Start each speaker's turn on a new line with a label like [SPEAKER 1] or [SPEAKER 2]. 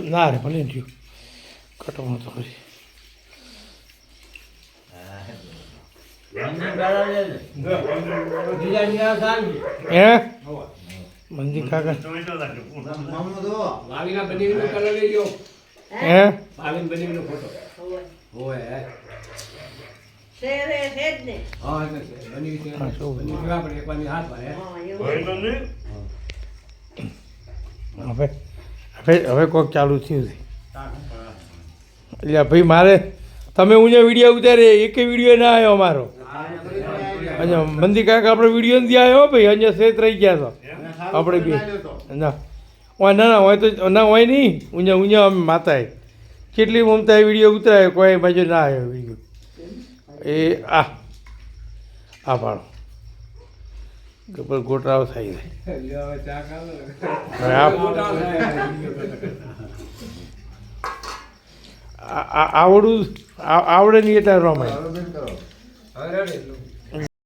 [SPEAKER 1] ના રે ભલે થયું કટવાનું તો ખરી મંદી કાકા હવે કોઈક ચાલુ થયું છે એટલે ભાઈ મારે તમે હું વિડીયો ઉતારે એક વિડીયો ના આવ્યો અમારો અહીંયા મંદી કાકા આપણે વિડીયો નથી આવ્યો ભાઈ અહીંયા શેત રહી ગયા તો આપણે બી ના હોય ના ના હોય તો ના હોય નહીં ઊંઝા અમે માતાએ કેટલી મમતા વિડીયો ઉતરાય કોઈ બાજુ ના આવ્યો વિડીયો એ આ ભાડો ગબર ગોટરાઓ થાય આવડું આવડે નહીં એટલે રમાય